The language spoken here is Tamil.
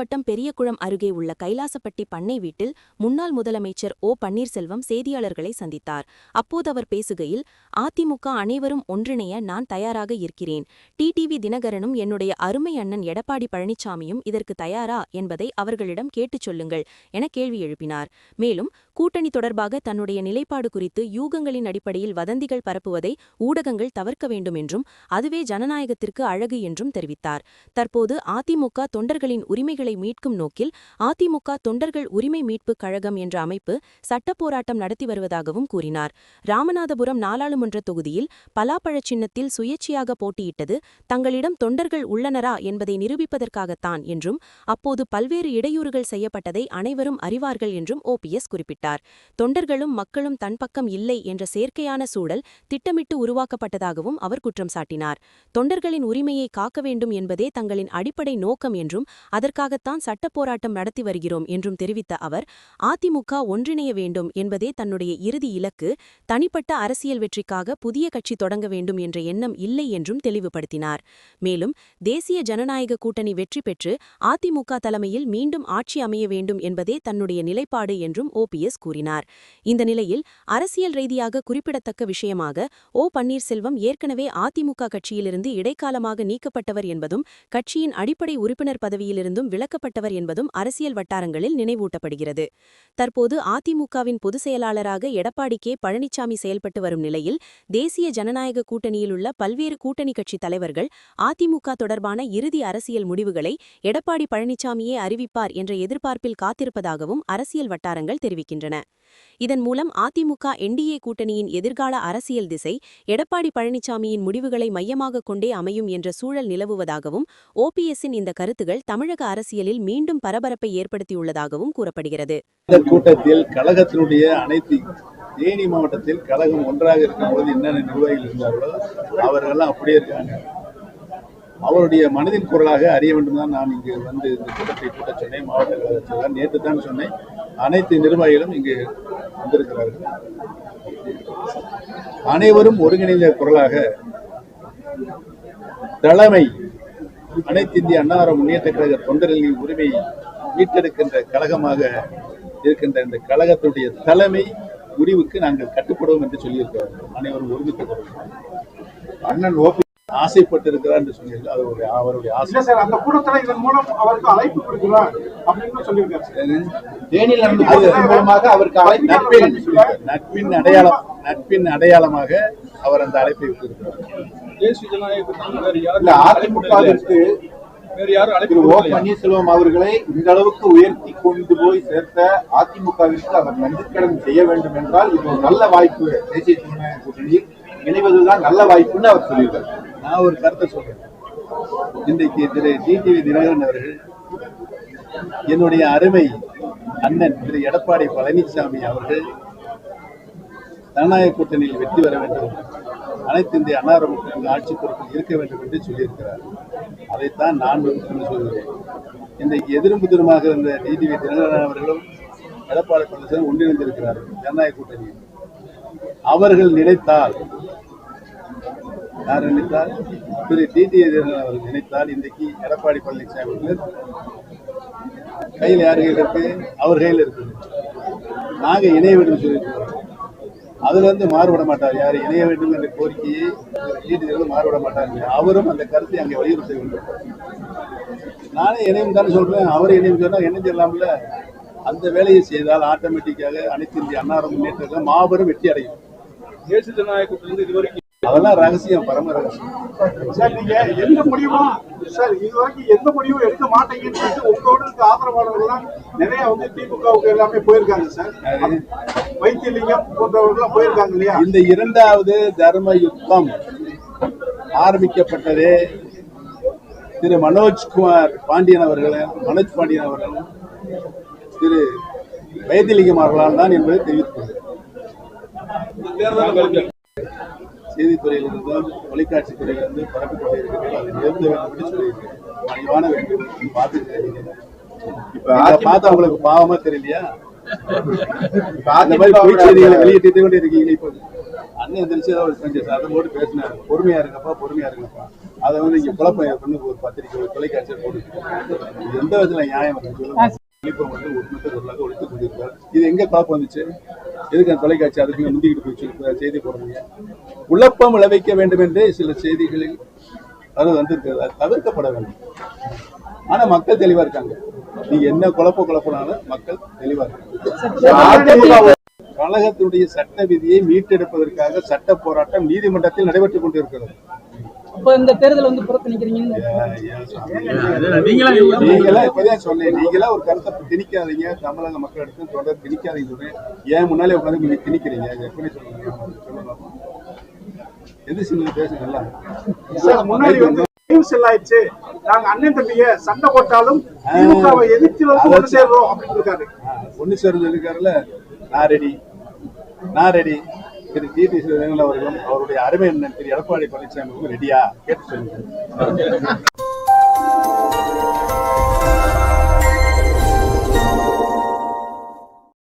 மாவட்டம் பெரியகுளம் அருகே உள்ள கைலாசப்பட்டி பண்ணை வீட்டில் முன்னாள் முதலமைச்சர் ஓ பன்னீர்செல்வம் செய்தியாளர்களை சந்தித்தார். அப்போது அவர் பேசுகையில், அதிமுக அனைவரும் ஒன்றிணைய நான் தயாராக இருக்கிறேன். டிடிவி தினகரனும் என்னுடைய அருமை அண்ணன் எடப்பாடி பழனிசாமியும் இதற்கு தயாரா என்பதை அவர்களிடம் கேட்டுச் சொல்லுங்கள் என கேள்வி எழுப்பினார். மேலும் கூட்டணி தொடர்பாக தன்னுடைய நிலைப்பாடு குறித்து யூகங்களின் அடிப்படையில் வதந்திகள் பரப்புவதை ஊடகங்கள் தவிர்க்க வேண்டும் என்றும் அதுவே ஜனநாயகத்திற்கு அழகு என்றும் தெரிவித்தார். தற்போது அதிமுக தொண்டர்களின் உரிமைகளை மீட்கும் நோக்கில் அதிமுக தொண்டர்கள் உரிமை மீட்புக் கழகம் என்ற அமைப்பு சட்ட போராட்டம் நடத்தி வருவதாகவும் கூறினார். ராமநாதபுரம் நாடாளுமன்ற தொகுதியில் பலாப்பழச் சின்னத்தில் சுயேட்சையாக போட்டியிட்டது தங்களிடம் தொண்டர்கள் உள்ளனரா என்பதை நிரூபிப்பதற்காகத்தான் என்றும் அப்போது பல்வேறு இடையூறுகள் செய்யப்பட்டதை அனைவரும் அறிவார்கள் என்றும் ஓபிஎஸ் குறிப்பிட்டார். தொண்டர்களும் மக்களும் தன் பக்கம் இல்லை என்ற செயற்கையான சூழல் திட்டமிட்டு உருவாக்கப்பட்டதாகவும் அவர் குற்றம் சாட்டினார். தொண்டர்களின் உரிமையை காக்க வேண்டும் என்பதே தங்களின் அடிப்படை நோக்கம் என்றும் அதற்காகத்தான் சட்ட போராட்டம் நடத்தி வருகிறோம் என்றும் தெரிவித்த அவர், அதிமுக ஒன்றிணைய வேண்டும் என்பதே தன்னுடைய இறுதி இலக்கு, தனிப்பட்ட அரசியல் வெற்றிக்காக புதிய கட்சி தொடங்க வேண்டும் என்ற எண்ணம் இல்லை என்றும் தெளிவுபடுத்தினார். மேலும் தேசிய ஜனநாயக கூட்டணி வெற்றி பெற்று அதிமுக தலைமையில் மீண்டும் ஆட்சி அமைய வேண்டும் என்பதே தன்னுடைய நிலைப்பாடு என்றும் ஓபிஎஸ் கூறினார். இந்த நிலையில் அரசியல் ரீதியாக குறிப்பிடத்தக்க விஷயமாக ஓ பன்னீர்செல்வம் ஏற்கனவே அதிமுக கட்சியிலிருந்து இடைக்காலமாக நீக்கப்பட்டவர் என்பதும் கட்சியின் அடிப்படை உறுப்பினர் பதவியிலிருந்தும் விலக்கப்பட்டவர் என்பதும் அரசியல் வட்டாரங்களில் நினைவூட்டப்படுகிறது. தற்போது அதிமுகவின் பொதுச் செயலாளராக எடப்பாடி கே பழனிசாமி செயல்பட்டு வரும் நிலையில் தேசிய ஜனநாயக கூட்டணியிலுள்ள பல்வேறு கூட்டணி கட்சி தலைவர்கள் அதிமுக தொடர்பான இறுதி அரசியல் முடிவுகளை எடப்பாடி பழனிசாமியே அறிவிப்பார் என்ற எதிர்பார்ப்பில் காத்திருப்பதாகவும் அரசியல் வட்டாரங்கள் தெரிவிக்கின்றன. இதன் மூலம் அதிமுக என்டிஏ கூட்டணியின் எதிர்கால அரசியல் திசை எடப்பாடி பழனிசாமியின் முடிவுகளை மையமாக கொண்டே அமையும் என்ற சூழல் நிலவுவதாகவும் ஓபிஎஸ்ஸின் இந்த கருத்துகள் தமிழக அரசியலில் மீண்டும் பரபரப்பை ஏற்படுத்தியுள்ளதாகவும் கூறப்படுகிறது. இந்த கூட்டத்தில் கழகத்தினுடைய அனைத்து தேனி மாவட்டத்தில் கழகம் ஒன்றாக இருக்கும்போது என்னென்ன நிர்வாகிகள் இருந்தார்களோ அவர்களெல்லாம் அப்படியே இருக்காங்க. அவருடைய மனதின் குரலாக அறிய வேண்டும் தான் நான் இங்கு வந்து இந்த கூட்டத்தை கூட்ட சொன்னேன். மாவட்ட கழகத்தில் நேற்று தான் சொன்னேன். அனைத்து நிர்வாகிகளும் இங்கு வந்திருக்கிறார்கள். அனைவரும் ஒருங்கிணைந்த குரலாக தலைமை அனைத்து இந்திய அண்ணா திராவிட முன்னேற்ற கழக தொண்டர்களின் உரிமையை மீட்டெடுக்கின்ற கழகமாக இருக்கின்ற இந்த கழகத்துடைய தலைமை முடிவுக்கு நாங்கள் கட்டுப்படுவோம் என்று சொல்லியிருக்கிறார்கள். அனைவரும் ஒருமித்த குரல். அண்ணன் ஓபி ஆசைப்பட்டு இருக்கிறார் என்று சொன்னீர்கள். அது அவருடைய ஆசை. அந்த கூட்டத்தில் இதன் மூலம் அவருக்கு அழைப்பு கொடுக்கிறார் அப்படின்னு சொல்லியிருக்காரு. மூலமாக அவருக்கு நட்பின் அடையாளமாக அவர் அந்த அழைப்பை விட்டிருக்கிறார். தேசிய ஜனநாயக அதிமுகவிற்கு ஓ பன்னீர்செல்வம் அவர்களை இந்த அளவுக்கு உயர்த்தி கொண்டு போய் சேர்த்த அதிமுகவிற்கு அவர் நன்றிக்கடன் செய்ய வேண்டும் என்றால் இது ஒரு நல்ல வாய்ப்பு. தேசிய ஜனநாயக கூட்டணியில் இணைவதுதான் நல்ல வாய்ப்புன்னு அவர் சொல்லியிருக்காரு. நான் ஒரு கருத்தை சொல்றேன். இன்றைக்கு திரு டிடிவி தினகரன் அவர்கள் என்னுடைய அருமை அண்ணன் திரு எடப்பாடி பழனிசாமி அவர்கள் ஜனநாயக கூட்டணியில் வெற்றி பெற வேண்டும், அனைத்து இந்திய அண்ணா திராவிட ஆட்சி பொறுப்பில் இருக்க வேண்டும் என்று சொல்லியிருக்கிறார். அதைத்தான் நான் சொல்கிறேன். இன்றைக்கு எதிரும் புதிருமாக இருந்த டிடிவி தினகரன் அவர்களும் எடப்பாடி பழனிசாமி ஒன்றிணைந்திருக்கிறார்கள் ஜனநாயக கூட்டணியில். அவர்கள் நினைத்தால், யார் நினைத்தால், திரு டிடிவி தினகரன் அவர்கள் நினைத்தால் இன்றைக்கு எடப்பாடி பழனிசாமி கையில் யார் கையில் இருக்கு? அவர் கையில் இருக்கு. நாங்க இணைய வேண்டும் சொல்லியிருக்கிறோம். அதுல இருந்து மாறுபட மாட்டார். யார் இணைய வேண்டும் என்ற கோரிக்கையை டிடிவி மாறுபட மாட்டார். அவரும் அந்த கருத்தை அங்கே வலியுறுத்த வேண்டும். நானே இணையம் தானே சொல்றேன். அவர் இணையம் சொன்னா இணைஞ்சிடலாம்ல. அந்த வேலையை செய்தால் ஆட்டோமேட்டிக்காக அனைத்து இந்திய அண்ணா திராவிட முன்னேற்ற மாபெரும் வெற்றி அடையும். தேசிய ஜனநாயக கூட்டணி இதுவரைக்கும் அதெல்லாம் ரகசியம், பரம ரகசியம். சார், நீங்க எந்த முடிவும் சார் இதுவரைக்கும் எந்த முடிவும் எடுக்க மாட்டீங்கன்னு சொல்லிட்டு உங்களோட ஆதரவாளர்கள்லாம் நிறைய வந்து திமுகவுக்கு எல்லாமே போயிருக்காங்க சார். வைத்தியலிங்கம் போன்றவர்கள் போயிருக்காங்க இல்லையா? இந்த இரண்டாவது தர்ம யுத்தம் ஆரம்பிக்கப்பட்டதே திரு மனோஜ் பாண்டியன் அவர்களும் திரு வைத்தியலிங்கம் அவர்களால் தான் என்பதை தெரிவித்துள்ளது. செய்தித்துறையிலிருந்தும் தொலைக்காட்சி துறையிலிருந்து பரப்பிக் கொண்டிருக்கிறீர்கள். அதை நிறுத்த வேண்டும் என்று சொல்லியிருக்கிறேன். பணிவான வேண்டும் பார்த்துக்கிறீங்க. இப்ப பார்த்தா உங்களுக்கு பாவமா தெரியலையா? அந்த மாதிரி பொய் செய்திகளை வெளியிட்டு கொண்டு இருக்கீங்க. இப்ப அண்ணன் எந்திரிச்சு ஏதாவது கொஞ்சம் சத்தம் போட்டு பேசினாரு. பொறுமையா இருங்கப்பா. அதை வந்து இங்க குழப்பம் பண்ணி ஒரு பத்திரிகை ஒரு தொலைக்காட்சியை போட்டு இது எந்த விதத்துல நியாயம் இருக்கு சொல்லுங்க. விழுப்புரம் வந்து ஒட்டுமொத்த பொருளாக ஒழித்துக் கொண்டிருக்கிறார். இது எங்க குழப்பம் வந்துச்சு? எதுக்கு அந்த தொலைக்காட்சி அதுக்கு முந்திக்கிட்டு போய் செய்தி போடுறீங்க? குழப்பம் விளைவிக்க வேண்டும் என்று சில செய்திகளில் அது வந்திருக்கிறது, அது தவிர்க்கப்பட வேண்டும். ஆனா மக்கள் தெளிவா இருக்காங்க. நீங்க என்ன குழப்பனாலும் மக்கள் தெளிவா இருக்காங்க. கழகத்தினுடைய சட்ட விதியை மீட்டெடுப்பதற்காக சட்ட போராட்டம் நீதிமன்றத்தில் நடைபெற்றுக் கொண்டிருக்கிறது. இந்த தேர்தல் வந்து புறக்கணிக்கிறீங்க. நீங்களா இப்பதான் சொன்னேன், நீங்களா ஒரு கருத்தை திணிக்காதீங்க. தமிழக மக்கள் எடுத்து தொடர் திணிக்காதீங்க சொல்றேன். ஏன் முன்னாலே உட்காந்து நீங்க திணிக்கிறீங்க? எப்படி சொல்லுங்க? எது சின்ன பேசுங்களா? முன்னாடி வந்து செல்லாயிடுச்சு, நாங்க அண்ணன் தம்பிய சண்டை போட்டாலும் திமுகவை எதிர்த்து வந்து ஒன்று சேர்றோம் அப்படின்னு இருக்காரு. ஒண்ணு சேர்ந்து இருக்காருல்ல, நான் ரெடி. திரு டிடி அவர்களும் அவருடைய அருமை என்ன திரு எடப்பாடி பழனிசாமி ரெடியா கேட்டு சொல்லுங்க.